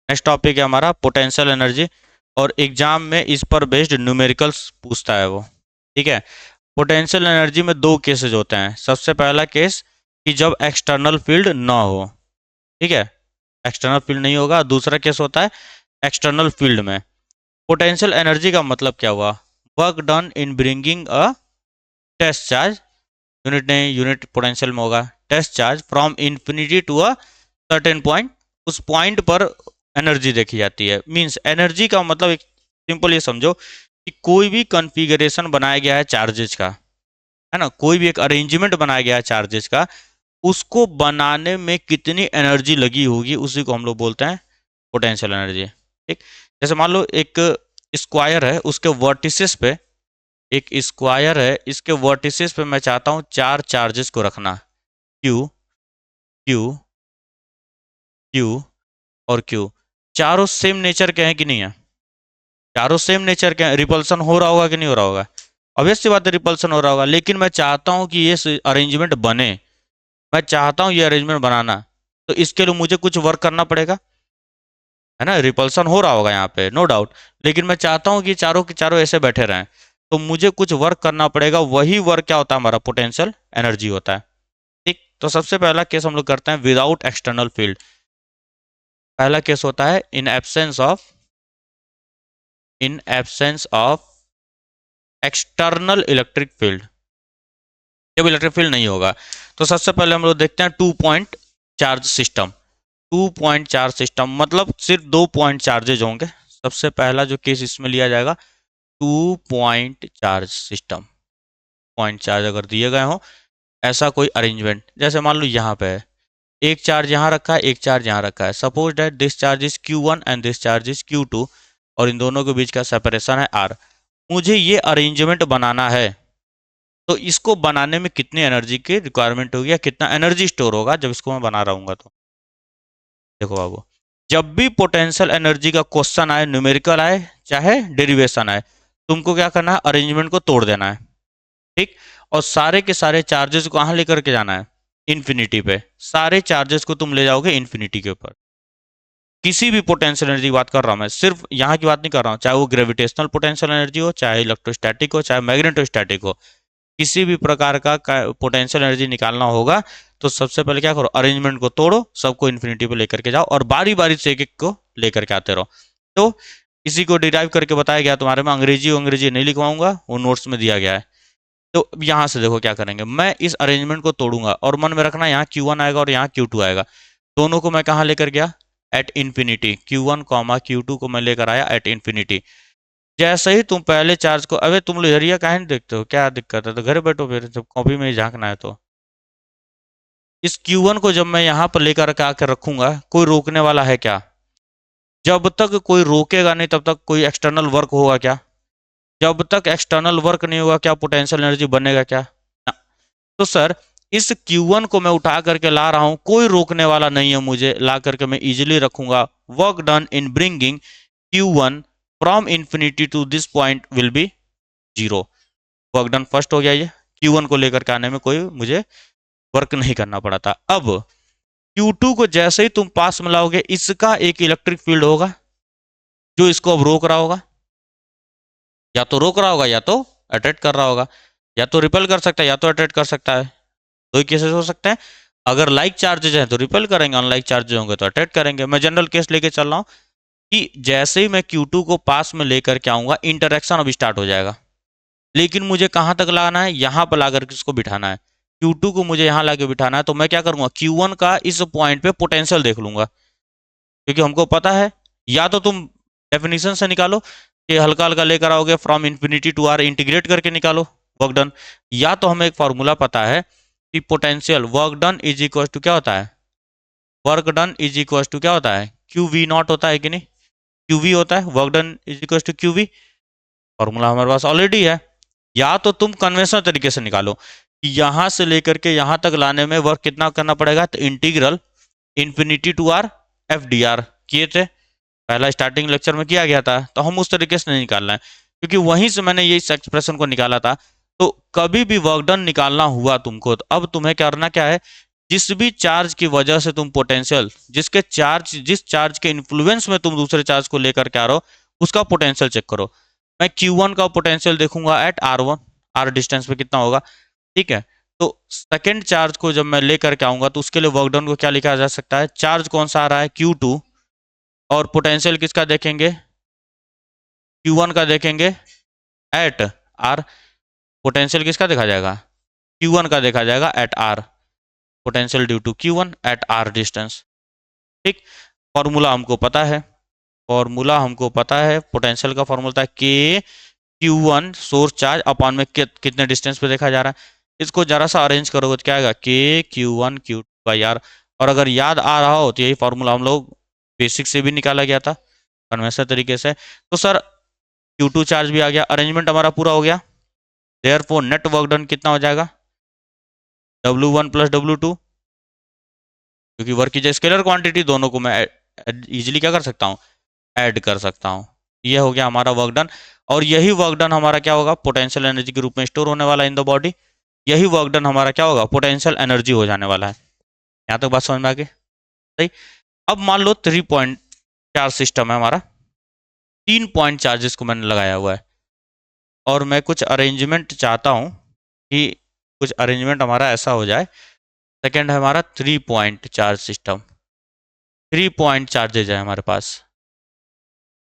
Next topic है हमारा potential energy, और एग्जाम में इस पर बेस्ड न्यूमेरिकल्स पूछता है वो। ठीक है। पोटेंशियल एनर्जी में दो केसेस होते हैं। सबसे पहला केस कि जब एक्सटर्नल फील्ड ना हो। ठीक है, एक्सटर्नल फील्ड नहीं होगा। दूसरा केस होता है एक्सटर्नल फील्ड में। पोटेंशियल एनर्जी का मतलब क्या हुआ? Work done in bringing a test charge, unit नहीं, यूनिट पोटेंशियल में होगा, test charge from infinity to a certain point. उस पॉइंट पर एनर्जी देखी जाती है। मींस एनर्जी का मतलब एक सिंपल ये समझो कि कोई भी कॉन्फ़िगरेशन बनाया गया है चार्जेस का, है ना, कोई भी एक अरेंजमेंट बनाया गया है चार्जेस का, उसको बनाने में कितनी एनर्जी लगी होगी उसी को हम लोग बोलते हैं पोटेंशियल एनर्जी। ठीक। जैसे मान लो एक स्क्वायर है, उसके वर्टिसेस पे, एक स्क्वायर है, इसके वर्टिसेस पे मैं चाहता हूँ चार चार्जेस को रखना, क्यू, क्यू, क्यू और क्यू। चारों सेम नेचर के हैं कि नहीं है? चारों सेम नेचर के हैं। रिपल्सन हो रहा होगा कि नहीं हो रहा होगा? ऑब्वियस सी बात है, रिपल्सन हो रहा होगा। लेकिन मैं चाहता हूं कि ये अरेंजमेंट बने, मैं चाहता हूं ये अरेंजमेंट बनाना, तो इसके लिए मुझे कुछ वर्क करना पड़ेगा, है ना। रिपल्सन हो रहा होगा यहाँ पे, नो डाउट। लेकिन मैं चाहता हूँ कि चारों के चारों ऐसे बैठे रहें, तो मुझे कुछ वर्क करना पड़ेगा। वही वर्क क्या होता है? हमारा पोटेंशियल एनर्जी होता है। ठीक। तो सबसे पहला केस हम लोग करते हैं विदाउट एक्सटर्नल फील्ड। पहला केस होता है इन absence of external electric field. जब इलेक्ट्रिक फील्ड नहीं होगा, तो सबसे पहले हम लोग देखते हैं two point charge system. Two point charge system मतलब सिर्फ दो पॉइंट चार्जेज होंगे। सबसे पहला जो केस इसमें लिया जाएगा, two point charge system. Point charge अगर दिए गए हो, ऐसा कोई अरेंजमेंट, जैसे मान लो यहाँ पे है, एक चार्ज यहाँ रखा है, एक चार्ज यहाँ रखा है। Suppose that this charge is Q1 and this charge is Q2, और इन दोनों के बीच का सेपरेशन है R। मुझे ये अरेंजमेंट बनाना है, तो इसको बनाने में कितनी एनर्जी की रिक्वायरमेंट होगी, या कितना एनर्जी स्टोर होगा जब इसको मैं बना रहूंगा? तो देखो बाबू, जब भी पोटेंशियल एनर्जी का क्वेश्चन आए, न्यूमेरिकल आए चाहे डेरिवेशन आए, तुमको क्या करना है? अरेंजमेंट को तोड़ देना है। ठीक। और सारे के सारे चार्जेस को कहाँ लेकर के जाना है? इन्फिनिटी पे। सारे चार्जेस को तुम ले जाओगे इन्फिनिटी के ऊपर। किसी भी पोटेंशियल एनर्जी की बात कर रहा हूं मैं, सिर्फ यहाँ की बात नहीं कर रहा हूँ, चाहे वो ग्रेविटेशनल पोटेंशियल एनर्जी हो, चाहे इलेक्ट्रोस्टैटिक हो, चाहे मैग्नेटोस्टैटिक हो। किसी भी प्रकार का पोटेंशियल एनर्जी निकालना होगा, तो सबसे पहले क्या करो? अरेंजमेंट को तोड़ो, सबको इन्फिनिटी पे लेकर के जाओ, और बारी बारी से एक एक को लेकर के आते रहो। तो इसी को डिराइव करके बताया गया। तुम्हारे में अंग्रेजी अंग्रेजी नहीं लिखवाऊंगा, वो नोट्स में दिया गया है। तो यहाँ से देखो क्या करेंगे, मैं इस अरेंजमेंट को तोड़ूंगा, और मन में रखना यहाँ Q1 आएगा और यहाँ Q2 आएगा। दोनों को मैं कहाँ लेकर गया? At infinity. Q1 comma Q2 को मैं लेकर आया एट इन्फिनिटी। जैसे ही तुम पहले चार्ज को, अबे तुम लोग हरिया काहे नहीं देखते हो? क्या दिक्कत है? तो घर बैठो फिर, जब कॉपी में ही झांकना है तो। इस Q1 को जब मैं यहाँ पर लेकर के आकर रखूंगा, कोई रोकने वाला है क्या? जब तक कोई रोकेगा नहीं, तब तक कोई एक्सटर्नल वर्क होगा क्या? जब तक एक्सटर्नल वर्क नहीं होगा, क्या पोटेंशियल एनर्जी बनेगा क्या? ना। तो सर, इस Q1 को मैं उठा करके ला रहा हूं, कोई रोकने वाला नहीं है मुझे, ला करके मैं इजिली रखूंगा। Work done in bringing Q1 from infinity to this point will be zero. Work done first हो गया। ये Q1 को लेकर के आने में कोई मुझे वर्क नहीं करना पड़ा था। अब Q2 को जैसे ही तुम पास में लाओगे, इसका एक इलेक्ट्रिक फील्ड होगा जो इसको अब रोक रहा होगा। या तो रोक रहा होगा, या तो अट्रैक्ट कर रहा होगा। या तो रिपेल कर सकता है, या तो अट्रैक्ट कर सकता है। दो ही केसेस हो सकते हैं। अगर लाइक चार्जेज हैं तो रिपेल करेंगे, अनलाइक चार्जेज होंगे तो अट्रैक्ट करेंगे। मैं जनरल केस लेके चल रहा हूँ कि जैसे ही मैं Q2 को पास में लेकर के आऊंगा, इंटरेक्शन अब स्टार्ट हो जाएगा। लेकिन मुझे कहाँ तक लाना है? यहाँ पर ला करके इसको बिठाना है। Q2 को मुझे यहाँ लाके बिठाना है, तो मैं क्या करूंगा? Q1 का इस पॉइंट पे पोटेंशियल देख लूंगा, क्योंकि हमको पता है। या तो तुम डेफिनेशन से निकालो कि हल्का हल्का लेकर आओगे, from infinity to R integrate करके निकालो वर्क डन। या तो हमें एक फॉर्मूला पता है कि potential work done is equal to क्या होता है? Work done is equal to क्या होता है? क्यू वी नॉट होता है कि नहीं? क्यू वी होता है। Work done is equal to Q V, formula हमारे पास ऑलरेडी है। या तो तुम कन्वेंशनल तरीके से निकालो कि यहां से लेकर के यहां तक लाने में वर्क कितना करना पड़ेगा, तो integral infinity to R F D R किए थे, पहला स्टार्टिंग लेक्चर में किया गया था। तो हम उस तरीके से नहीं निकालना है, क्योंकि वहीं से मैंने ये इस एक्सप्रेशन को निकाला था। तो कभी भी वर्क डन निकालना हुआ तुमको, तो अब तुम्हें करना क्या है? जिस भी चार्ज की वजह से तुम पोटेंशियल, जिस चार्ज के इन्फ्लुएंस में तुम दूसरे चार्ज को लेकर के आ रहे हो, उसका पोटेंशियल चेक करो। मैं Q1 का पोटेंशियल देखूंगा एट R1, R डिस्टेंस पे कितना होगा, ठीक है। तो सेकेंड चार्ज को जब मैं लेकर के आऊंगा तो उसके लिए वर्क डन को क्या लिखा जा सकता है, चार्ज कौन सा आ रहा है Q2, और पोटेंशियल किसका देखेंगे, Q1 का देखेंगे एट R। पोटेंशियल किसका देखा जाएगा, Q1 का देखा जाएगा at R, potential due to Q1 at R distance, ठीक। फॉर्मूला हमको पता है, पोटेंशियल का फॉर्मूला था के Q1 सोर्स चार्ज अपॉन में कितने डिस्टेंस पे देखा जा रहा है। इसको जरा सा अरेंज करोगे तो क्या आएगा, के Q1 Q2 बाई R। और अगर याद आ रहा हो तो यही फॉर्मूला हम लोग बेसिक से भी निकाला गया था कन्वेंशनल तरीके से। तो सर Q2 चार्ज भी आ गया, अरेंजमेंट हमारा पूरा हो गया। देयरफॉर नेट वर्क डन कितना हो जाएगा, W1 प्लस W2, क्योंकि वर्क की जो स्केलर क्वांटिटी दोनों को मैं इजीली क्या कर सकता हूँ, ऐड कर सकता हूँ। ये हो गया हमारा वर्क डन। और यही वर्क डन हमारा क्या होगा, पोटेंशियल एनर्जी के रूप में स्टोर होने वाला है इन द बॉडी। यही वर्क डन हमारा क्या होगा, पोटेंशियल एनर्जी हो जाने वाला है। यहाँ तक बात समझ में आ गई, सही। अब मान लो 3 पॉइंट चार्ज सिस्टम है हमारा, 3 पॉइंट चार्जेस को मैंने लगाया हुआ है, और मैं कुछ अरेंजमेंट चाहता हूँ कि कुछ अरेंजमेंट हमारा ऐसा हो जाए। सेकेंड है हमारा 3 point charge system, 3 point charges है हमारे पास,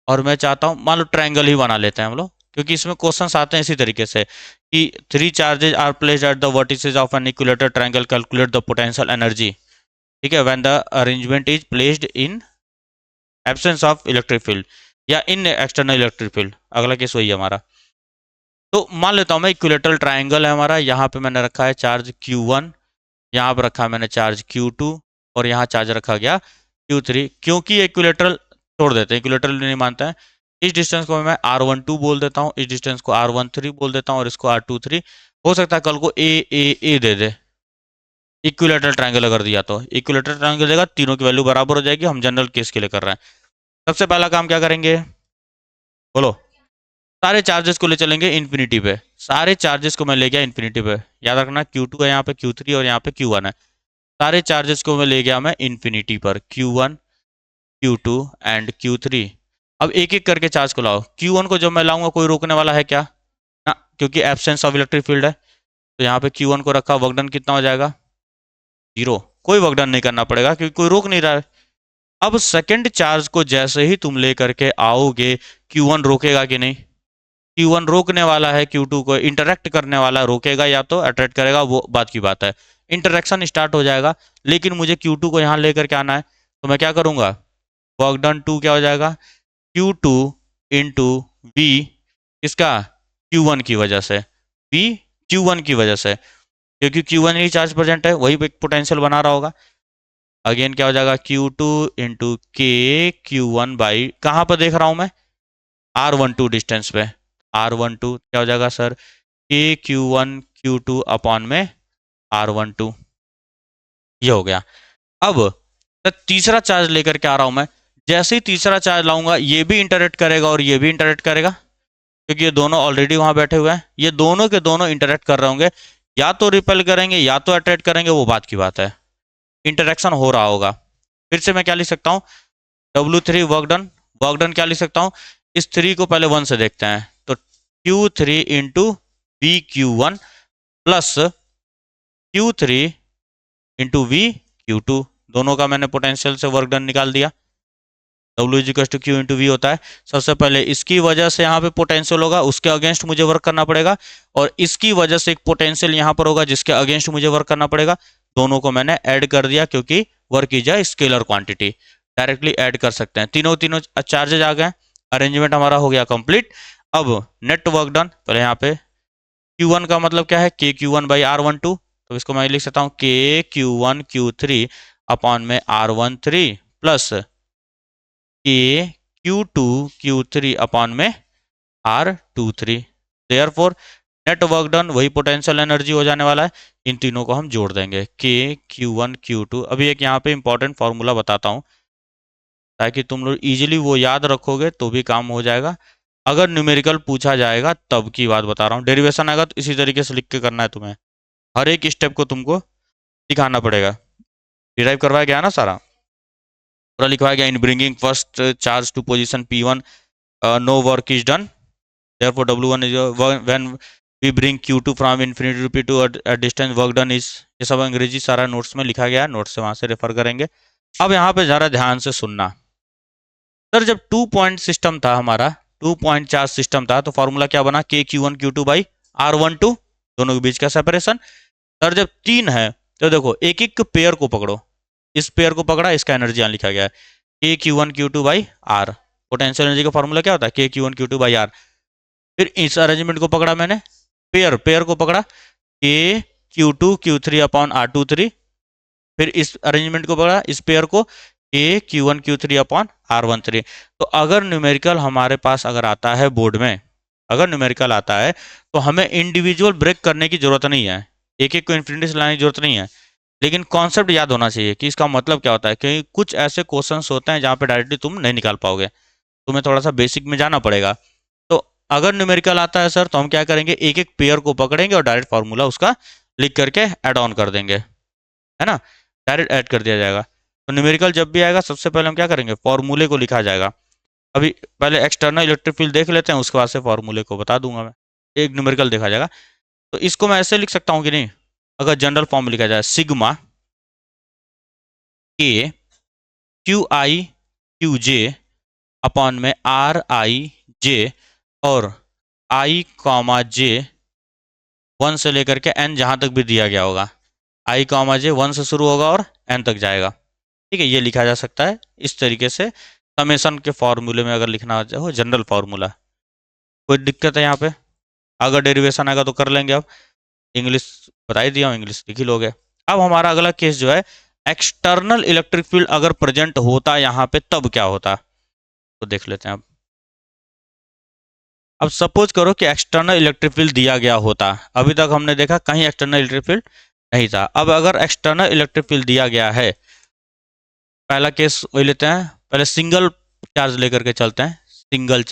और मैं चाहता हूँ मान लो ट्रायंगल ही बना लेते हैं हम लोग, क्योंकि इसमें क्वेश्चंस आते हैं इसी तरीके से कि 3 charges are placed at the vertices of an equilateral triangle, calculate the potential energy, ठीक है, when the arrangement is placed in absence of electric field या इन एक्सटर्नल इलेक्ट्रिक फील्ड। अगला केस वही है हमारा। तो मान लेता हूँ मैं इक्विलेटरल ट्रायंगल है हमारा, यहाँ पे मैंने रखा है चार्ज Q1, यहाँ पे रखा है मैंने चार्ज Q2, और यहाँ चार्ज रखा गया Q3। क्योंकि इक्विलेटरल छोड़ देते हैं, इक्विलेटरल नहीं मानता है, इस डिस्टेंस को मैं R12 बोल देता हूँ, इस डिस्टेंस को R13 बोल देता हूँ, और इसको R23। हो सकता है कल को ए दे दे, इक्विलेटरल ट्रायंगल अगर दिया तो इक्विलेटरल ट्रायंगल देगा, तीनों की वैल्यू बराबर हो जाएगी। हम जनरल केस के लिए कर रहे हैं। सबसे पहला काम क्या करेंगे, बोलो, सारे चार्जेस को ले चलेंगे इन्फिनिटी पे। सारे चार्जेस को मैं ले गया इन्फिनिटी पे, याद रखना Q2 है यहाँ पे, Q3 और यहाँ पे Q1 है। सारे चार्जेस को मैं ले गया मैं इन्फिनिटी पर, Q1 Q2 एंड Q3। अब एक एक करके चार्ज को लाओ। Q1 को जब मैं लाऊंगा कोई रोकने वाला है क्या, ना, क्योंकि एब्सेंस ऑफ इलेक्ट्रिक फील्ड है। तो यहाँ पे Q1 को रखा, वर्कडन कितना हो जाएगा, 0। कोई वर्कडन नहीं करना पड़ेगा क्योंकि कोई रोक नहीं रहा है। अब सेकेंड चार्ज को जैसे ही तुम ले करके आओगे, Q1 रोकेगा कि नहीं, Q1 रोकने वाला है, Q2 को इंटरेक्ट करने वाला, रोकेगा या तो अट्रैक्ट करेगा, वो बात की बात है। इंटरेक्शन स्टार्ट हो जाएगा, लेकिन मुझे Q2 को यहाँ लेकर के आना है, तो मैं क्या करूंगा, वर्क डन 2 क्या हो जाएगा, Q2 इंटू V, इसका Q1 की वजह से, V Q1 की वजह से, क्योंकि Q1 ही चार्ज प्रेजेंट है, वही पोटेंशियल बना रहा होगा। अगेन क्या हो जाएगा, Q2 इंटू के Q1 बाई, कहाँ पर देख रहा हूं मैं, R12 डिस्टेंस पे, R12 क्या हो जाएगा सर, के Q1 Q2 अपॉन में R12। ये हो गया। अब तीसरा चार्ज लेकर के आ रहा हूं मैं, जैसे ही तीसरा चार्ज लाऊंगा ये भी इंटरेक्ट करेगा और ये भी इंटरेक्ट करेगा, क्योंकि ये दोनों ऑलरेडी वहां बैठे हुए हैं। ये दोनों के दोनों इंटरेक्ट कर रहे होंगे, या तो रिपेल करेंगे या तो अट्रैक्ट करेंगे, वो बात की बात है, इंटरेक्शन हो रहा होगा। फिर से मैं क्या लिख सकता हूँ, W3 वर्क डन क्या लिख सकता हूँ, इस 3 को पहले 1 से देखते हैं, तो Q3 into V Q1 plus Q3 into V Q2, दोनों का मैंने पोटेंशियल से वर्क डन निकाल दिया। W equals to Q into V होता है। सबसे पहले इसकी वजह से यहाँ पे पोटेंशियल होगा, उसके अगेंस्ट मुझे वर्क करना पड़ेगा, और इसकी वजह से एक पोटेंशियल यहाँ पर होगा जिसके अगेंस्ट मुझे वर्क करना पड़ेगा। दोनों को मैंने ऐड कर दिया, क्योंकि work is a scalar quantity, directly add कर सकते हैं। तीनों तीनों चार्जेज आ गए, अरेंजमेंट हमारा हो गया कंप्लीट। अब नेट वर्क डन, पहले यहाँ पे Q1 का मतलब क्या है, के Q1 बाई R12, तो इसको मैं लिख सकता हूँ के Q1 Q3 अपॉन में R13 प्लस के Q2 Q3 अपॉन में R23। Therefore net work done वही पोटेंशियल एनर्जी हो जाने वाला है। इन तीनों को हम जोड़ देंगे, के Q1 Q2। अभी एक यहाँ पे इंपॉर्टेंट फॉर्मूला बताता हूँ, ताकि तुम लोग इजीली वो याद रखोगे तो भी काम हो जाएगा। अगर न्यूमेरिकल पूछा जाएगा तब की बात बता रहा हूँ, डेरिवेशन आएगा तो इसी तरीके से लिख के करना है तुम्हें, हर एक स्टेप को तुमको दिखाना पड़ेगा। डिराइव करवाया गया ना सारा, पूरा लिखवाया गया। In bringing first charge to position P1 no work is done, therefore W1 is when we bring Q2 from infinity to P2 at distance work done is, ये सब अंग्रेजी सारा नोट्स में लिखा गया है, नोट्स से वहां से रेफर करेंगे। अब यहाँ पे जरा ध्यान से सुनना सर, जब 2 पॉइंट सिस्टम था हमारा, 2 पॉइंट चार्ज सिस्टम था, तो फॉर्मूला क्या बना, के Q1 Q2 बाई R12, दोनों के बीच का सेपरेशन। सर जब 3 है तो देखो एक एक पेयर को पकड़ो, इस पेयर को पकड़ा, इसका एनर्जी यहाँ लिखा गया है के Q1 Q2 by R। Potential energy का फॉर्मूला क्या होता है, के Q1 Q2 बाई R। फिर इस अरेंजमेंट को पकड़ा मैंने, पेयर पेयर को पकड़ा, के Q2 Q3 अपॉन R23। फिर इस अरेंजमेंट को पकड़ा, इस पेयर को, के Q1 Q3 अपॉन R13। तो अगर न्यूमेरिकल हमारे पास अगर आता है बोर्ड में, अगर न्यूमेरिकल आता है तो हमें इंडिविजुअल ब्रेक करने की जरूरत नहीं है, एक एक को इन्फिनिटी से लाने की जरूरत नहीं है, लेकिन कॉन्सेप्ट याद होना चाहिए कि इसका मतलब क्या होता है। क्योंकि कुछ ऐसे क्वेश्चंस होते हैं जहाँ पे डायरेक्टली तुम नहीं निकाल पाओगे, तुम्हें थोड़ा सा बेसिक में जाना पड़ेगा। तो अगर न्यूमेरिकल आता है सर तो हम क्या करेंगे, एक एक पेयर को पकड़ेंगे और डायरेक्ट फार्मूला उसका लिख करके ऐड ऑन कर देंगे, है ना, डायरेक्ट ऐड कर दिया जाएगा। तो न्यूमेरिकल जब भी आएगा सबसे पहले हम क्या करेंगे, फॉर्मूले को लिखा जाएगा। अभी पहले एक्सटर्नल इलेक्ट्रिक फील्ड देख लेते हैं, उसके बाद से फॉर्मूले को बता दूंगा मैं। एक न्यूमेरिकल देखा जाएगा, तो इसको मैं ऐसे लिख सकता हूँ कि नहीं, अगर जनरल फॉर्म में लिखा जाए, सिग्मा के Q I Q J upon में आर आई जे, और आई कॉमा जे 1 से लेकर के n जहां तक भी दिया गया होगा, आई कॉमा जे 1 से शुरू होगा और n तक जाएगा। ठीक है, ये लिखा जा सकता है इस तरीके से, समेशन के फॉर्मूले में अगर लिखना हो, जनरल फॉर्मूला। कोई दिक्कत है यहाँ पे, अगर डेरिवेशन आएगा तो कर लेंगे। अब इंग्लिश बता ही दिया हूँ, इंग्लिश लिख ही लोगे। अब हमारा अगला केस जो है, एक्सटर्नल इलेक्ट्रिक फील्ड अगर प्रेजेंट होता यहाँ पे तब क्या होता, तो देख लेते हैं। अब सपोज करो कि एक्सटर्नल इलेक्ट्रिक फील्ड दिया गया होता, अभी तक हमने देखा कहीं एक्सटर्नल इलेक्ट्रिक फील्ड नहीं था। अब अगर एक्सटर्नल इलेक्ट्रिक फील्ड दिया गया है, पहला केस वही लेते हैं, पहले सिंगल चार्ज लेकर के चलते हैं, सिंगल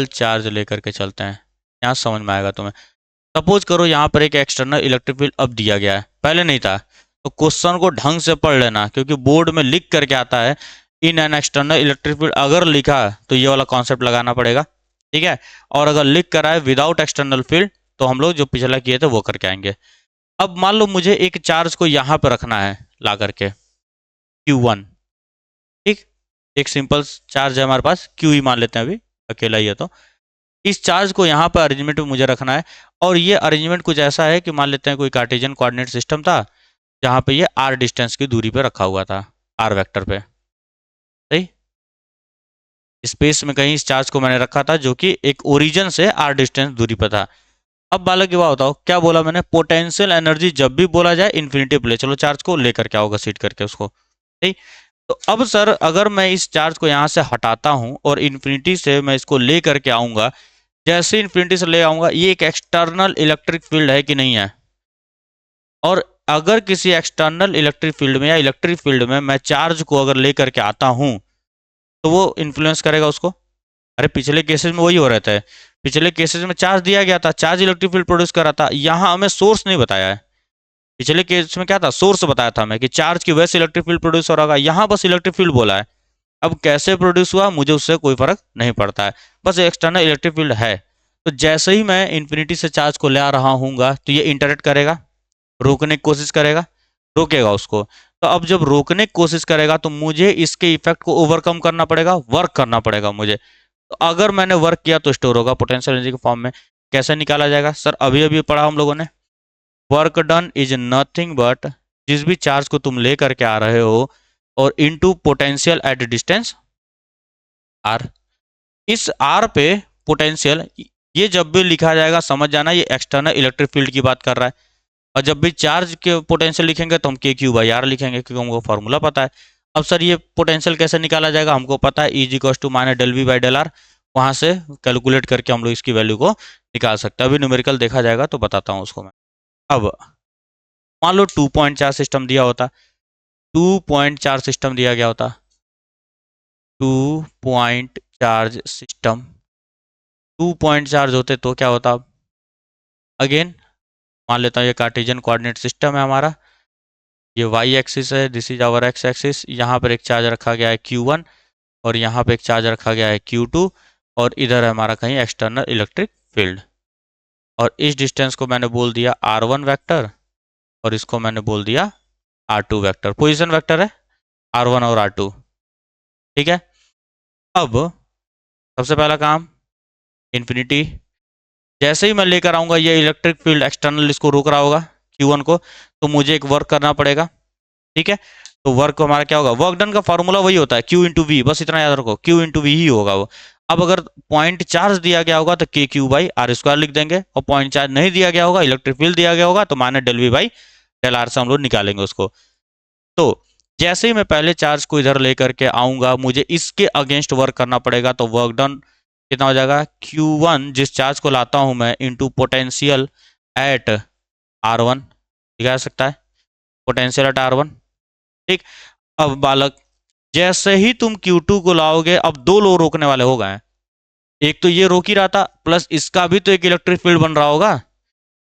चार्ज लेकर के चलते हैं, यहाँ समझ में आएगा तुम्हें। सपोज करो यहाँ पर एक एक्सटर्नल इलेक्ट्रिक फील्ड अब दिया गया है, पहले नहीं था, तो क्वेश्चन को ढंग से पढ़ लेना, क्योंकि बोर्ड में लिख करके आता है इन एन एक्सटर्नल इलेक्ट्रिक फील्ड, अगर लिखा तो ये वाला कॉन्सेप्ट लगाना पड़ेगा, ठीक है। और अगर लिख कर आए विदाउट एक्सटर्नल फील्ड, तो हम लोग जो पिछला किए थे वो करके आएंगे। अब मान लो मुझे एक चार्ज को यहाँ पर रखना है ला करके, Q1, ठीक, एक सिंपल चार्ज है हमारे पास, Q ही मान लेते हैं, अभी अकेला ही है, तो इस चार्ज को यहाँ पर अरेंजमेंट में मुझे रखना है। और ये अरेंजमेंट कुछ ऐसा है कि मान लेते हैं कोई कार्टेशियन कोऑर्डिनेट सिस्टम था, जहाँ पे ये r डिस्टेंस की दूरी पे रखा हुआ था, r वेक्टर पे, सही, स्पेस में कहीं इस चार्ज को मैंने रखा था जो कि एक ओरिजिन से r डिस्टेंस दूरी पर था। अब बालक युवा बताओ क्या बोला मैंने, पोटेंशियल एनर्जी जब भी बोला जाए इन्फिनिटी पे ले चलो चार्ज को, लेकर क्या होगा, सीट करके उसको, सही। तो अब सर अगर मैं इस चार्ज को यहाँ से हटाता हूँ और इन्फिनिटी से मैं इसको ले करके आऊंगा, जैसे इन्फिनिटी से ले आऊंगा, ये एक एक्सटर्नल इलेक्ट्रिक फील्ड है कि नहीं है। और अगर किसी एक्सटर्नल इलेक्ट्रिक फील्ड में या इलेक्ट्रिक फील्ड में मैं चार्ज को अगर ले करके आता हूं, तो वो इन्फ्लुएंस करेगा उसको। अरे पिछले केसेस में वही हो रहता है, पिछले केसेस में चार्ज दिया गया था, चार्ज इलेक्ट्रिक फील्ड प्रोड्यूस कर रहा था, यहाँ हमें सोर्स नहीं बताया है। पिछले केस में क्या था, सोर्स बताया था हमें कि चार्ज की वजह से इलेक्ट्रिक फील्ड प्रोड्यूस हो रहा होगा, यहाँ बस इलेक्ट्रिक फील्ड बोला है। अब कैसे प्रोड्यूस हुआ मुझे उससे कोई फर्क नहीं पड़ता है, बस एक्सटर्नल इलेक्ट्रिक फील्ड है। तो जैसे ही मैं इन्फिनिटी से चार्ज को ले आ रहा हूँगा, तो ये इंटरेक्ट करेगा, रोकने की कोशिश करेगा, रोकेगा उसको। तो अब जब रोकने की कोशिश करेगा तो मुझे इसके इफेक्ट को ओवरकम करना पड़ेगा, वर्क करना पड़ेगा मुझे। तो अगर मैंने वर्क किया तो स्टोर होगा पोटेंशियल एनर्जी के फॉर्म में। कैसे निकाला जाएगा सर, अभी अभी पढ़ा हम लोगों ने, work done is nothing but, जिस भी चार्ज को तुम ले करके आ रहे हो और into potential at distance R, इस आर पे पोटेंशियल, ये जब भी लिखा जाएगा समझ जाना ये एक्सटर्नल इलेक्ट्रिक फील्ड की बात कर रहा है। और जब भी चार्ज के पोटेंशियल लिखेंगे तो हम के क्यू बाई आर लिखेंगे, क्योंकि हमको फॉर्मूला पता है। अब सर ये पोटेंशियल कैसे निकाला जाएगा, हमको पता है is equal to minus del V by del R, वहाँ से कैलकुलेट करके हम लोग इसकी वैल्यू को निकाल सकते हैं। अभी न्यूमेरिकल देखा जाएगा तो बताता हूँ उसको मैं। अब मान लो 2.4 सिस्टम दिया होता, 2.4 सिस्टम दिया गया होता, 2.4 सिस्टम, 2.4 होते तो क्या होता। अगेन मान लेता हूँ ये कार्टेशियन कोऑर्डिनेट सिस्टम है हमारा, ये वाई एक्सिस है, this is our X axis. यहाँ पर एक चार्ज रखा गया है Q1 और यहाँ पे एक चार्ज रखा गया है Q2 और इधर है हमारा कहीं एक्सटर्नल इलेक्ट्रिक फील्ड। और इस डिस्टेंस को मैंने बोल दिया R1 वेक्टर और इसको मैंने बोल दिया R2 वेक्टर। पोजीशन वेक्टर है R1 और R2। ठीक है, अब सबसे पहला काम इन्फिनिटी, जैसे ही मैं लेकर आऊंगा ये इलेक्ट्रिक फील्ड एक्सटर्नल इसको रोक रहा होगा Q1 को, तो मुझे एक वर्क करना पड़ेगा। ठीक है, तो वर्क हमारा क्या होगा, वर्क डन का फॉर्मूला वही होता है Q इंटू वी, बस इतना याद रखो, Q इंटू वी ही होगा वो। अब अगर पॉइंट चार्ज दिया गया होगा तो के क्यू बाई आर स्क्वायर लिख देंगे, और पॉइंट चार्ज नहीं दिया गया होगा, इलेक्ट्रिक फील्ड दिया गया होगा, तो minus del V by del R से हम लोग निकालेंगे उसको। तो जैसे ही मैं पहले चार्ज को इधर लेकर के आऊंगा, मुझे इसके अगेंस्ट वर्क करना पड़ेगा, तो वर्क डन कितना हो जाएगा, Q1 जिस चार्ज को लाता हूं मैं इंटू पोटेंशियल एट R1, लिखा जा सकता है पोटेंशियल एट R1। ठीक, अब बालक जैसे ही तुम Q2 को लाओगे, अब दो लो रोकने वाले हो गए, एक तो ये रोक ही रहा था, प्लस इसका भी तो एक इलेक्ट्रिक फील्ड बन रहा होगा,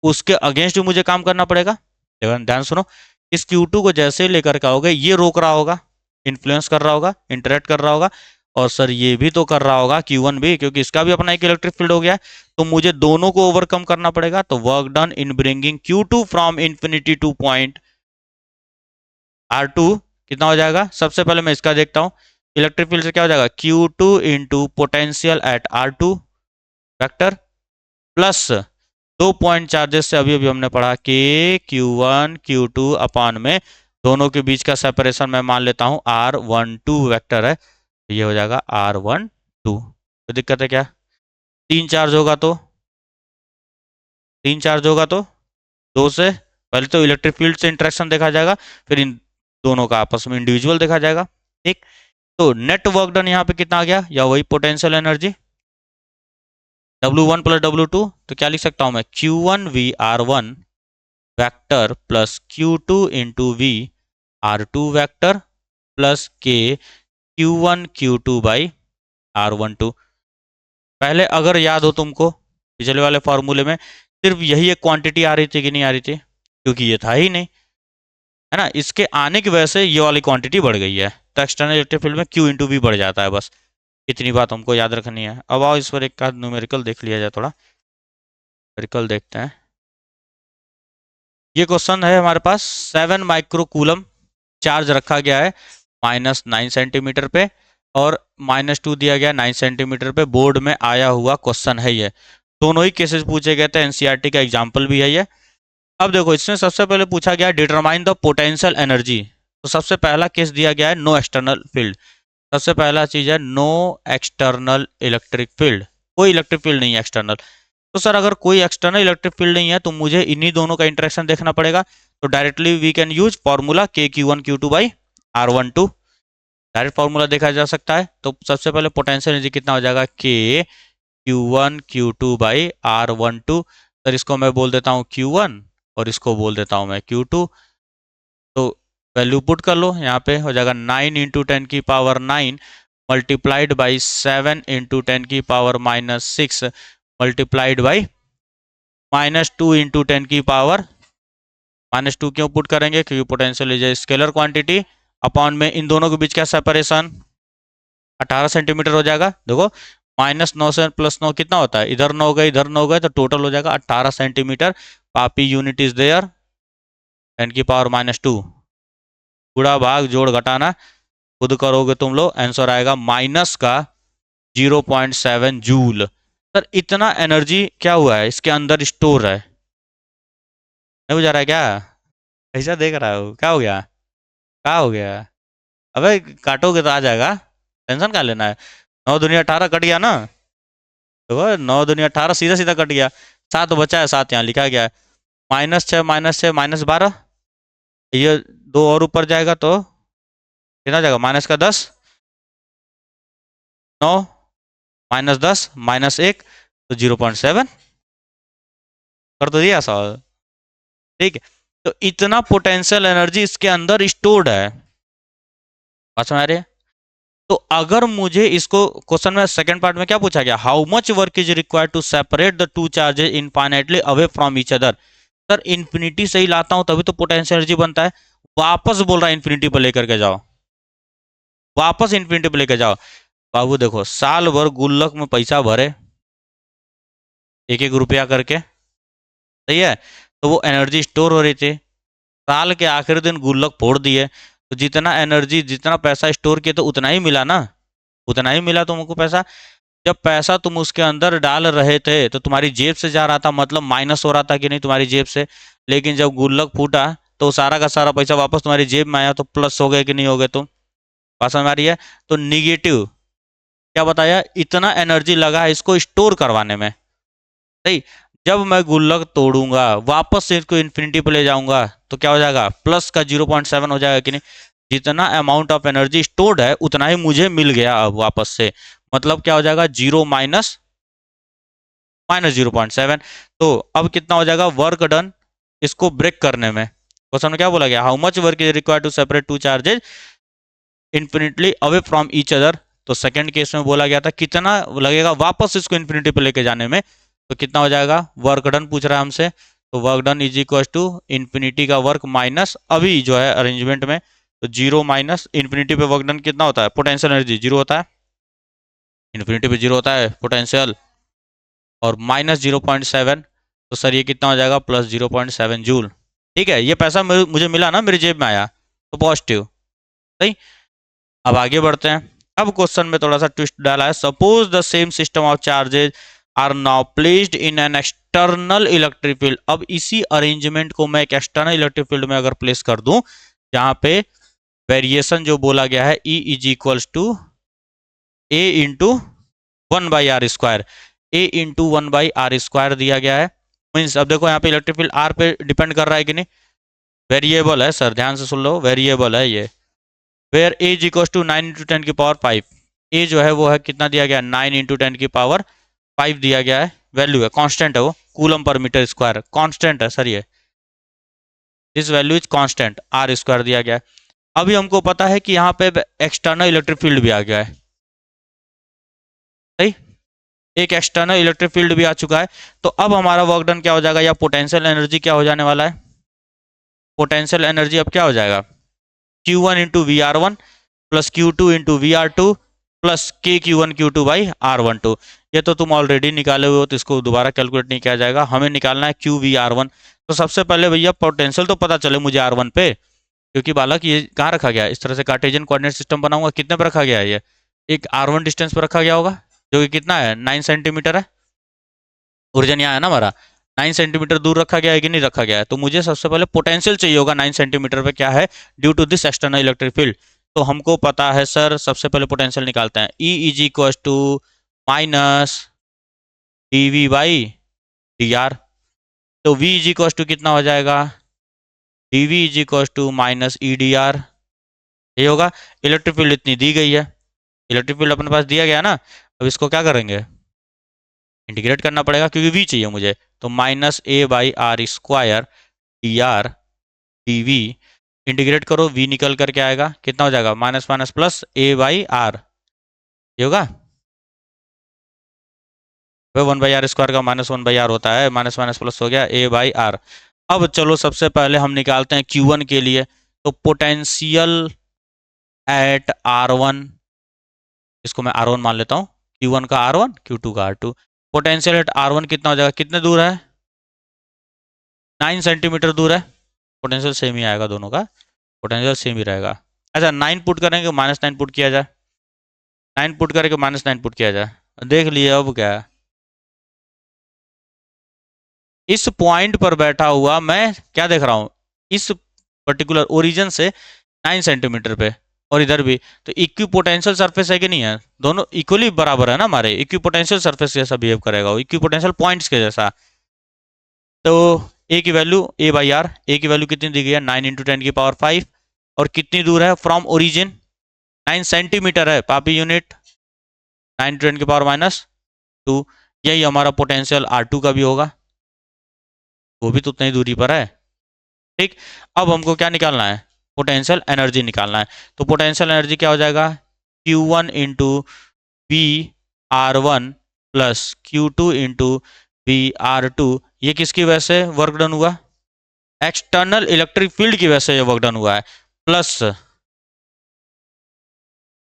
उसके अगेंस्ट भी मुझे काम करना पड़ेगा। ध्यान सुनो, इस Q2 को जैसे ही लेकर के आओगे, ये रोक रहा होगा, इन्फ्लुएंस कर रहा होगा, इंटरेक्ट कर रहा होगा, और सर ये भी तो कर रहा होगा Q1 भी, क्योंकि इसका भी अपना एक इलेक्ट्रिक फील्ड हो गया। तो मुझे दोनों को ओवरकम करना पड़ेगा। तो work done in bringing Q2 from infinity two point R2 कितना हो जाएगा, सबसे पहले मैं इसका देखता हूं, इलेक्ट्रिक फील्ड से क्या हो जाएगा, Q2 into potential at R2 vector plus दो पॉइंट चार्जेस से अभी अभी हमने पढ़ा कि Q1 Q2 अपान में दोनों के बीच का सेपरेशन मैं मान लेता हूं R12 वेक्टर है, तो ये हो जाएगा R12। तो दिक्कत है क्या, तीन चार्ज होगा तो दो से पहले तो इलेक्ट्रिक फील्ड से इंटरेक्शन देखा जाएगा, फिर इन दोनों का आपस में इंडिविजुअल देखा जाएगा। ठीक, तो नेट वर्क डन यहाँ पे कितना आ गया, या वही potential energy W1 plus W2, तो क्या लिख सकता हूं मैं, Q1 V R1 vector plus Q2 into V R2 vector plus के Q1 Q2 बाई R12। पहले अगर याद हो तुमको, पिछले वाले फॉर्मूले में सिर्फ यही एक क्वांटिटी आ रही थी कि नहीं आ रही थी, क्योंकि ये था ही नहीं, है ना, इसके आने की वजह से ये वाली क्वांटिटी बढ़ गई है, तो एक्सटर्नल इलेक्ट्रिक फील्ड में Q इंटू वी बढ़ जाता है। बस इतनी बात हमको याद रखनी है। अब आओ इस पर एक का न्यूमेरिकल देख लिया जाए, थोड़ा न्यूमेरिकल देखते हैं। ये क्वेश्चन है हमारे पास, 7 माइक्रोकूलम चार्ज रखा गया है -9 सेंटीमीटर पे, और -2 दिया गया 9 सेंटीमीटर पे। बोर्ड में आया हुआ क्वेश्चन है ये, दोनों ही केसेस पूछे गए थे, एनसीईआरटी का एग्जाम्पल भी है ये। अब देखो, इसमें सबसे पहले पूछा गया डिटरमाइन द पोटेंशियल एनर्जी। तो सबसे पहला केस दिया गया है नो एक्सटर्नल फील्ड, सबसे पहला चीज है नो एक्सटर्नल इलेक्ट्रिक फील्ड, कोई इलेक्ट्रिक फील्ड नहीं है एक्सटर्नल। तो सर अगर कोई एक्सटर्नल इलेक्ट्रिक फील्ड नहीं है, तो मुझे इन्हीं दोनों का इंटरेक्शन देखना पड़ेगा। तो directly we can use formula के Q1 Q2 by R12, direct formula देखा जा सकता है। तो सबसे पहले पोटेंशियल एनर्जी कितना हो जाएगा, के Q1 Q2 by R12। Sir इसको मैं बोल देता हूँ Q1 और इसको बोल देता हूँ मैं Q2। तो वैल्यू पुट कर लो, यहाँ पे हो जाएगा 9 इंटू 10 की पावर 9 मल्टीप्लाइड बाई 7 इंटू 10 की पावर -6 मल्टीप्लाइड बाई -2 इंटू 10 की पावर -2। क्यों पुट करेंगे, क्योंकि potential is a scalar quantity, upon में इन दोनों के बीच का सेपरेशन 18 सेंटीमीटर हो जाएगा। देखो -9 से +9 कितना होता है, इधर 9 गए इधर 9 गए, तो टोटल हो जाएगा 18 सेंटीमीटर। पापी यूनिट इज देयर 10 की पावर -2, गुणा भाग जोड़ घटाना खुद करोगे तुम लोग, आंसर आएगा माइनस का 0.7 जूल। सर इतना एनर्जी क्या हुआ है इसके अंदर स्टोर है, नहीं बुझा रहा है क्या, ऐसा देख रहा हो, क्या हो गया, क्या हो गया, अबे काटोगे तो आ जाएगा, टेंशन क्या लेना है। 9 दूनी 18 कट गया ना, तो 9 दूनी 18 सीधा सीधा कट गया, 7 बचा है, 7 यहाँ लिखा गया है, -6 -6 -12, ये दो और ऊपर जाएगा तो कितना जाएगा, माइनस का 10, 9 -10 -1, तो 0.7 कर तो दिया सवाल। ठीक है, तो इतना पोटेंशियल एनर्जी इसके अंदर स्टोर्ड है, बात समझ रहे हैं। तो अगर मुझे इसको क्वेश्चन में सेकंड पार्ट में क्या पूछा गया, how much work is required to separate the two charges infinitely away from each other. Sir infinity से ही लाता हूं तभी तो पोटेंशियल एनर्जी बनता है, वापस बोल रहा है इन्फिनिटी पर लेकर के जाओ, वापस इन्फिनिटी पर लेकर जाओ। बाबू देखो, साल भर गुल्लक में पैसा भरे, एक एक रुपया करके, सही है, तो वो एनर्जी स्टोर हो रही थी। साल के आखिरी दिन गुल्लक फोड़ दिए, तो जितना एनर्जी, जितना पैसा स्टोर किए, तो उतना ही मिला ना, उतना ही मिला तुमको पैसा। जब पैसा तुम उसके अंदर डाल रहे थे तो तुम्हारी जेब से जा रहा था, मतलब माइनस हो रहा था कि नहीं तुम्हारी जेब से। लेकिन जब गुल्लक फूटा तो सारा का सारा पैसा वापस तुम्हारी जेब में आया, तो प्लस हो गए कि नहीं हो गए तुम? बात समझ में आ रही है? तो निगेटिव, क्या बताया, इतना एनर्जी लगा है इसको स्टोर करवाने में, सही। जब मैं गुल्लक तोड़ूंगा, वापस से इसको इन्फिनिटी पे ले जाऊंगा, तो क्या हो जाएगा, प्लस का 0.7 हो जाएगा कि नहीं? जितना अमाउंट ऑफ एनर्जी स्टोर्ड है उतना ही मुझे मिल गया अब वापस से, मतलब क्या हो जाएगा, 0 माइनस माइनस 0.7। तो अब कितना हो जाएगा वर्क डन इसको ब्रेक करने में? क्वेश्चन में क्या बोला गया, how much work is required to separate two charges infinitely away from each other. तो सेकंड केस में बोला गया था कितना लगेगा वापस इसको इन्फिनिटी पे लेके जाने में, तो कितना हो जाएगा, वर्क डन पूछ रहा है हमसे, तो work done is equal to infinity का वर्क माइनस अभी जो है अरेंजमेंट में, तो 0 माइनस इन्फिनिटी पे वर्क डन कितना होता है, पोटेंशियल एनर्जी 0 होता है, इन्फिनिटी पे 0 होता है पोटेंशियल, और माइनस 0.7, तो सर ये कितना हो जाएगा, प्लस 0.7 जूल। ठीक है, ये पैसा मुझे मिला ना, मेरी जेब में आया, तो पॉजिटिव, सही। अब आगे बढ़ते हैं। अब क्वेश्चन में थोड़ा सा ट्विस्ट डाला है, suppose the same system of charges are now placed in an external electric field. अब इसी अरेंजमेंट को मैं एक एक्सटर्नल इलेक्ट्रिक फील्ड में अगर प्लेस कर दूं, जहां पे वेरिएशन जो बोला गया है E is equals to A into 1/r², A into 1/r² दिया गया है। मीन्स अब देखो यहाँ पे इलेक्ट्रिक फील्ड आर पे डिपेंड कर रहा है कि नहीं, वेरिएबल है सर, ध्यान से सुन लो, वेरिएबल है ये। Where A is equal to 9 into 10⁵, A जो है वो है कितना दिया गया, 9 इंटू 10⁵ दिया गया है, वैल्यू है, कांस्टेंट है वो, कूलम पर मीटर स्क्वायर कांस्टेंट है सर ये, this value is constant, r² दिया गया है। अभी हमको पता है कि यहाँ पे एक्सटर्नल इलेक्ट्रिक फील्ड भी आ गया है, सही, एक एक्सटर्नल इलेक्ट्रिक फील्ड भी आ चुका है। तो अब हमारा वर्क डन क्या हो जाएगा, या पोटेंशियल एनर्जी क्या हो जाने वाला है, पोटेंशियल एनर्जी अब क्या हो जाएगा, Q1 into VR1 plus Q2 into VR2 plus KQ1Q2/R12। ये तो तुम ऑलरेडी निकाले हुए हो, तो इसको दोबारा कैलकुलेट नहीं किया जाएगा, हमें निकालना है QVR1। तो सबसे पहले भैया पोटेंशियल तो पता चले मुझे R1 पे, क्योंकि बालक ये कहाँ रखा गया है, इस तरह से कार्टेशियन कोऑर्डिनेट सिस्टम बनाऊंगा, कितने पर रखा गया है ये, एक R1 डिस्टेंस पर रखा गया होगा, जो कि कितना है, 9 सेंटीमीटर है। ओरिजिन यहाँ है ना हमारा, 9 सेंटीमीटर दूर रखा गया है कि नहीं रखा गया है, तो मुझे सबसे पहले पोटेंशियल चाहिए होगा 9 सेंटीमीटर पे क्या है, due to this external electric field. तो हमको पता है सर, सबसे पहले पोटेंशियल निकालते हैं, E is equal to minus dV/dr। तो V इज इक्वल टू कितना हो जाएगा, dV is equal to minus EdR, ये होगा। इलेक्ट्रिक फील्ड इतनी दी गई है, इलेक्ट्रिक फील्ड अपने पास दिया गया ना, अब इसको क्या करेंगे, इंटीग्रेट करना पड़ेगा, क्योंकि V चाहिए मुझे, तो -a/r² dr इंटीग्रेट करो, V निकल करके आएगा, कितना हो जाएगा, माइनस माइनस प्लस a/r, ये होगा, 1/r² का -1/r होता है, माइनस माइनस प्लस हो गया a/r। अब चलो सबसे पहले हम निकालते हैं Q1 के लिए, तो पोटेंशियल एट R1, इसको मैं R1 मान लेता हूँ, Q1 का R1 Q2 का R2। पोटेंशियल एट R1 कितना हो जाएगा, कितने दूर है, 9 सेंटीमीटर दूर है, पोटेंशियल सेम ही आएगा दोनों का, पोटेंशियल सेम ही रहेगा। अच्छा 9 पुट करेंगे, -9 पुट किया जाए, 9 पुट करके -9 पुट किया जाए, देख लिए अब क्या है, इस पॉइंट पर बैठा हुआ मैं क्या देख रहा हूँ, इस पर्टिकुलर ओरिजिन से 9 सेंटीमीटर पे, और इधर भी, तो इक्वी पोटेंशियल सरफेस है कि नहीं है, दोनों इक्वली बराबर है ना हमारे, इक्वी पोटेंशियल सरफेस जैसा बिहेव करेगा वो, इक्वी पोटेंशियल पॉइंट्स के जैसा। तो ए की वैल्यू a/r, ए की वैल्यू कितनी दी गई है, 9 इंटू 10⁵, और कितनी दूर है फ्रॉम ओरिजिन, 9 सेंटीमीटर है पापी यूनिट, 9 टू 10⁻², यही हमारा पोटेंशियल R2 का भी होगा, वो भी तो उतनी दूरी पर है, ठीक। अब हमको क्या निकालना है, पोटेंशियल एनर्जी निकालना है। तो पोटेंशियल एनर्जी क्या हो जाएगा, Q1 into VR1 plus Q2 into VR2, ये किसकी वजह से वर्क डन हुआ, एक्सटर्नल इलेक्ट्रिक फील्ड की वजह से ये वर्क डन हुआ है, प्लस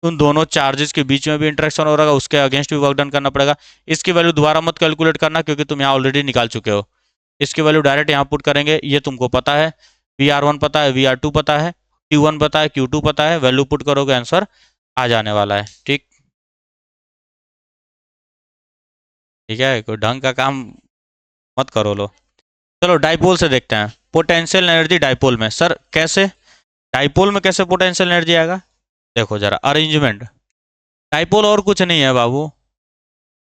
उन दोनों चार्जेस के बीच में भी इंटरेक्शन हो रहा है, उसके अगेंस्ट भी वर्क डन करना पड़ेगा। इसकी वैल्यू दोबारा मत कैलकुलेट करना क्योंकि तुम यहाँ ऑलरेडी निकाल चुके हो। इसकी वैल्यू डायरेक्ट यहाँ पुट करेंगे, ये तुमको पता है, VR1 पता है, VR2 पता है, Q1 पता है, Q2 पता है, वैल्यू पुट करोगे आंसर आ जाने वाला है। ठीक, ठीक है, कोई ढंग का काम मत करो लो। चलो डाइपोल से देखते हैं, पोटेंशियल एनर्जी डाइपोल में। सर कैसे डाइपोल में कैसे पोटेंशियल एनर्जी आएगा? देखो जरा अरेंजमेंट, डाइपोल और कुछ नहीं है बाबू,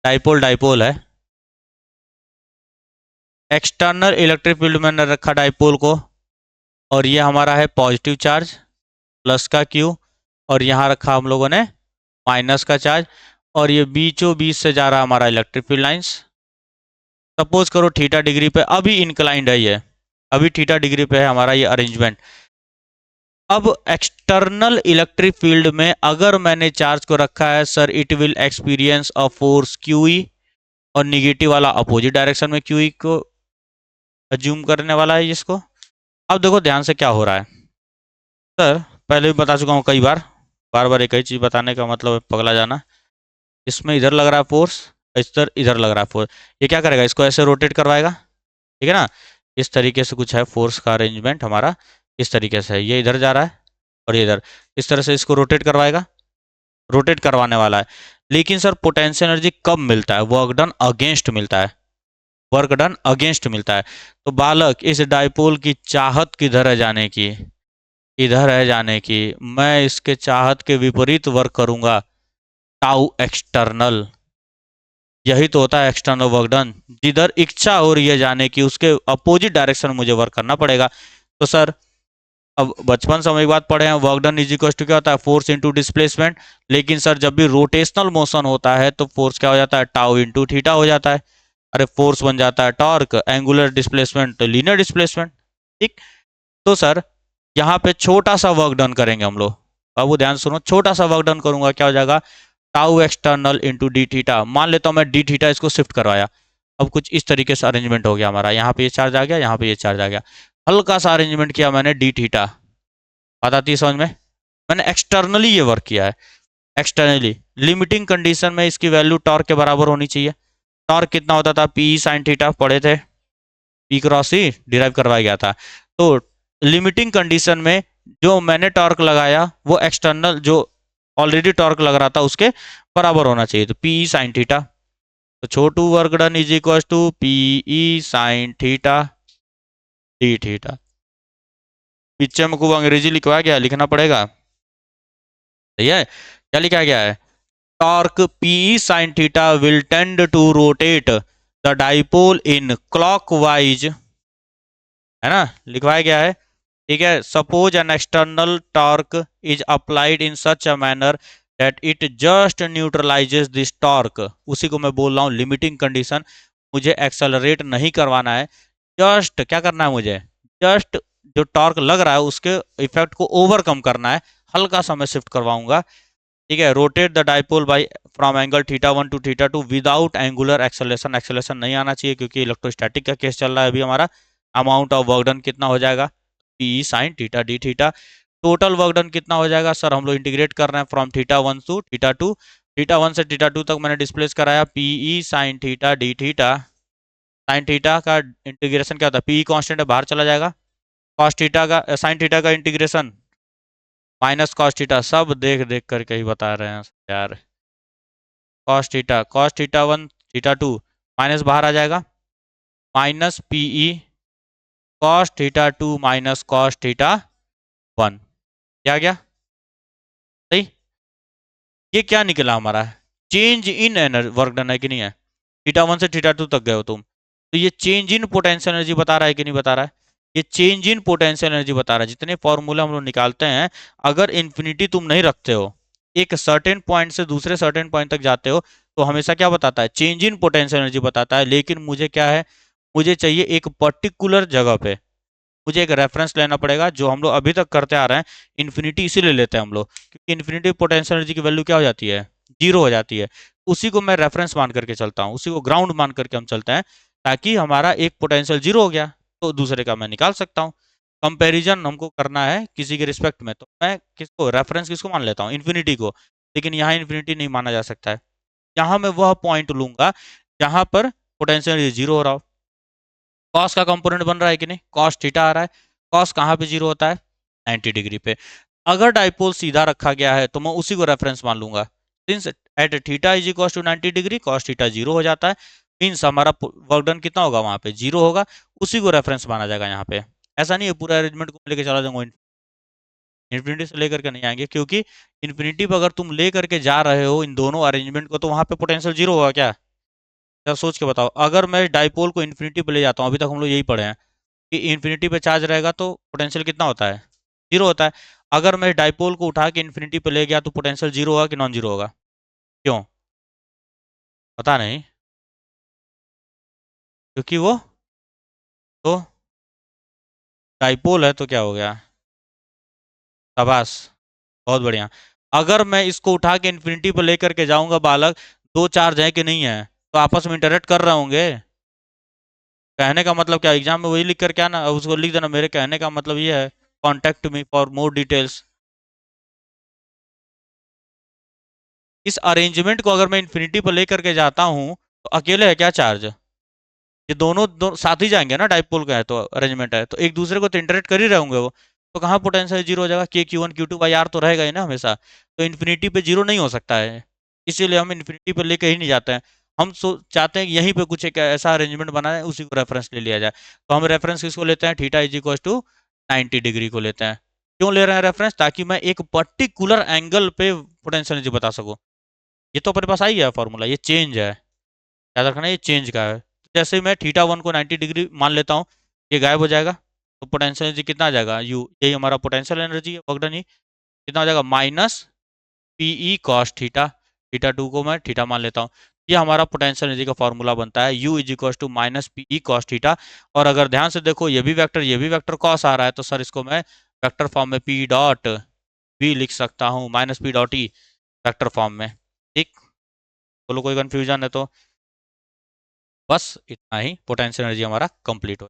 डाइपोल डाइपोल है। एक्सटर्नल इलेक्ट्रिक फील्ड में रखा डाइपोल को, और ये हमारा है पॉजिटिव चार्ज प्लस का Q, और यहाँ रखा हम लोगों ने माइनस का चार्ज, और ये बीचों बीच से जा रहा हमारा इलेक्ट्रिक फील्ड लाइंस। सपोज करो थीटा डिग्री पे अभी इंक्लाइंड है, ये अभी थीटा डिग्री पे है हमारा ये अरेंजमेंट। अब एक्सटर्नल इलेक्ट्रिक फील्ड में अगर मैंने चार्ज को रखा है sir, it will experience a force QE, और निगेटिव वाला अपोजिट डायरेक्शन में QE को अज्यूम करने वाला है इसको। अब देखो ध्यान से क्या हो रहा है सर, पहले भी बता चुका हूँ कई बार, बार बार एक ही चीज़ बताने का मतलब है पगला जाना। इसमें इधर लग रहा है फोर्स, इधर लग रहा है फोर्स, ये क्या करेगा, इसको ऐसे रोटेट करवाएगा, ठीक है ना। इस तरीके से कुछ है फोर्स का अरेंजमेंट हमारा, इस तरीके से ये इधर जा रहा है और ये इधर, इस तरह से इसको रोटेट करवाएगा, रोटेट करवाने वाला है। लेकिन सर पोटेंशियल एनर्जी कब मिलता है? वर्क डन अगेंस्ट मिलता है, वर्क डन अगेंस्ट मिलता है। तो बालक इस डाइपोल की चाहत किधर है जाने की, इधर है जाने की, मैं इसके चाहत के विपरीत वर्क करूंगा, टाउ एक्सटर्नल। यही तो होता है एक्सटर्नल वर्क डन, जिधर इच्छा हो रही है जाने की उसके अपोजिट डायरेक्शन में मुझे वर्क करना पड़ेगा। तो सर अब बचपन से हम एक बात पढ़े हैं, work done is equal to क्या होता है, फोर्स इनटू डिस्प्लेसमेंट। लेकिन सर जब भी रोटेशनल मोशन होता है तो फोर्स क्या हो जाता है, टाउ इनटू थीटा हो जाता है। अरे फोर्स बन जाता है torque, angular displacement linear displacement. ठीक, तो सर यहाँ पे छोटा सा वर्क डन करेंगे हम लोग, बाबू ध्यान सुनो, छोटा सा वर्क डन करूंगा, क्या हो जाएगा, tau external into D theta. मान लेता हूँ मैं डी थीटा इसको शिफ्ट करवाया, अब कुछ इस तरीके से अरेंजमेंट हो गया हमारा, यहाँ पे ये चार्ज आ गया, यहाँ पे ये चार्ज आ गया, हल्का सा अरेंजमेंट किया मैंने डी थीटा, बात आती है समझ में। मैंने एक्सटर्नली ये वर्क किया है, एक्सटर्नली। लिमिटिंग कंडीशन में इसकी वैल्यू टॉर्क के बराबर होनी चाहिए। टॉर्क कितना होता था, पी साइन थीटा, पढ़े थे, पी क्रॉस ही डिराइव करवाया गया था। तो लिमिटिंग कंडीशन में जो मैंने टॉर्क लगाया वो एक्सटर्नल जो ऑलरेडी टॉर्क लग रहा था उसके बराबर होना चाहिए, तो पी साइन थीटा। तो छोटू work done is equal to P sine theta d theta. पीछे में खूब अंग्रेजी लिखवा गया, लिखना पड़ेगा, सही है। क्या लिखा गया है, torque p sine theta will tend to rotate the dipole in clockwise, है ना, लिखवाया गया है। ठीक है, suppose an external torque is applied in such a manner that it just neutralizes this torque. उसी को मैं बोल रहा हूँ लिमिटिंग कंडीशन, मुझे एक्सेलरेट नहीं करवाना है, जस्ट क्या करना है मुझे, जस्ट जो टॉर्क लग रहा है उसके इफेक्ट को ओवरकम करना है, हल्का सा मैं शिफ्ट करवाऊंगा। ठीक है, rotate the dipole by from angle θ1 to θ2 without angular acceleration. Acceleration नहीं आना चाहिए क्योंकि इलेक्ट्रोस्टैटिक का केस चल रहा है अभी हमारा। अमाउंट ऑफ वर्क डन कितना हो जाएगा, P sine theta d theta. Total work done कितना हो जाएगा सर, हम लोग इंटीग्रेट कर रहे हैं फ्रॉम θ1 टू θ2, θ1 से θ2 तक मैंने डिस्प्लेस कराया, p sine theta d theta. Sine theta का इंटीग्रेशन क्या होता है, पी कांस्टेंट है बाहर चला जाएगा, कॉस थीटा का साइन थीटा का इंटीग्रेशन माइनस कॉस थीटा, सब देख देख करके ही बता रहे हैं यार। Cos theta one theta two minus बाहर आ जाएगा, minus PE cos theta two minus cos theta one, क्या गया सही। ये क्या निकला हमारा, change in energy work done है कि नहीं है, θ1 से θ2 तक गए हो तुम, तो ये चेंज इन पोटेंशियल एनर्जी बता रहा है कि नहीं बता रहा है, ये चेंज इन पोटेंशियल एनर्जी बता रहा है। जितने फॉर्मूले हम लोग निकालते हैं, अगर इन्फिनिटी तुम नहीं रखते हो, एक सर्टेन पॉइंट से दूसरे सर्टेन पॉइंट तक जाते हो, तो हमेशा क्या बताता है, चेंज इन पोटेंशियल एनर्जी बताता है। लेकिन मुझे क्या है, मुझे चाहिए एक पर्टिकुलर जगह पे, मुझे एक रेफरेंस लेना पड़ेगा, जो हम लोग अभी तक करते आ रहे हैं। इन्फिनिटी इसीलिए लेते हैं हम लोग क्योंकि इन्फिनिटी पोटेंशियल एनर्जी की वैल्यू क्या हो जाती है, जीरो हो जाती है। उसी को मैं रेफरेंस मान करके चलता हूँ, उसी को ग्राउंड मान करके हम चलते हैं, ताकि हमारा एक पोटेंशियल जीरो हो गया तो दूसरे का मैं निकाल सकता हूँ। कंपैरिजन हमको करना है किसी के रिस्पेक्ट में, तो मैं किसको रेफरेंस किसको मान लेता हूँ, इन्फिनिटी को। लेकिन यहाँ इन्फिनिटी नहीं माना जा सकता है, यहाँ मैं वह पॉइंट लूंगा जहां पर पोटेंशियल जीरो हो रहा हो। कॉस का कंपोनेंट बन रहा है कि नहीं, कॉस थीटा आ रहा है, कॉस कहाँ पे जीरो होता है, 90 डिग्री पे। अगर डाइपोल सीधा रखा गया है तो मैं उसी को रेफरेंस मान लूंगा। Since at theta is equal to 90 degree cos theta zero हो जाता है, मीन्स हमारा वर्क डन कितना होगा, वहां पे जीरो होगा, उसी को रेफरेंस माना जाएगा यहाँ पे। ऐसा नहीं है पूरा अरेंजमेंट को लेकर चला जाऊंगा, इन्फिनिटी से लेकर के नहीं आएंगे, क्योंकि इन्फिनिटी पर अगर तुम लेकर के जा रहे हो इन दोनों अरेंजमेंट को तो वहां पे पोटेंशियल जीरो होगा क्या। जरा सोच के बताओ, अगर मैं डाइपोल को इन्फिनिटी पे ले जाता हूँ, अभी तक हम लोग यही पढ़े हैं कि इन्फिनिटी पे चार्ज रहेगा तो पोटेंशियल कितना होता है, जीरो होता है। अगर मैं डाइपोल को उठा के इन्फिनिटी पे ले गया तो पोटेंशियल जीरो होगा कि नॉन जीरो होगा, क्यों, पता नहीं, क्योंकि वो तो डाइपोल है तो क्या हो गया, शाबाश, बहुत बढ़िया। अगर मैं इसको उठा के इन्फिनिटी पे लेकर के जाऊंगा बालक, दो चार्ज है कि नहीं है, तो आपस में इंटरेक्ट कर रहे होंगे। कहने का मतलब क्या, एग्जाम में वही लिख कर क्या ना, उसको लिख देना, मेरे कहने का मतलब ये है, contact me for more details. इस अरेंजमेंट को अगर मैं इन्फिनिटी पर लेकर के जाता हूँ तो अकेले है क्या चार्ज, ये दोनों साथ ही जाएंगे ना, डाइपोल का है तो अरेंजमेंट है तो एक दूसरे को तो इंटरेक्ट कर ही रहे होंगे वो, तो कहाँ पोटेंशियल जीरो हो जाएगा, k q one q two by r तो रहेगा ही ना हमेशा, तो इन्फिनिटी पे जीरो नहीं हो सकता है, इसीलिए हम इन्फिनिटी पे लेके ही नहीं जाते हैं। हम चाहते हैं कि यहीं पे कुछ एक ऐसा अरेंजमेंट बनाए उसी को रेफरेंस ले लिया जाए, तो हम रेफरेंस किसको लेते हैं, theta is equal to 90 degree को लेते हैं। क्यों ले रहे हैं रेफरेंस, ताकि मैं एक पर्टिकुलर एंगल पे पोटेंशियल एनर्जी बता सकूं। ये तो अपने पास आ ही गया फॉर्मूला, ये चेंज है, याद रखना ये चेंज का है। जैसे ही मैं थीटा वन को 90 डिग्री मान लेता हूँ, ये गायब हो जाएगा, तो पोटेंशियल एनर्जी कितना आ जाएगा, यू, यही हमारा पोटेंशियल एनर्जी है, वर्क डन ही कितना हो जाएगा, minus p E cos theta, theta two को मैं थीटा मान लेता हूँ। ये हमारा पोटेंशियल एनर्जी का फॉर्मूला बनता है, U is equal to minus p E cos theta. और अगर ध्यान से देखो ये भी वेक्टर कॉस आ रहा है, तो सर इसको मैं वेक्टर फॉर्म में पी डॉट वी लिख सकता हूँ, minus P dot E vector form में। ठीक, बोलो कोई कंफ्यूजन है तो। बस इतना ही, पोटेंशियल एनर्जी हमारा कंप्लीट हो।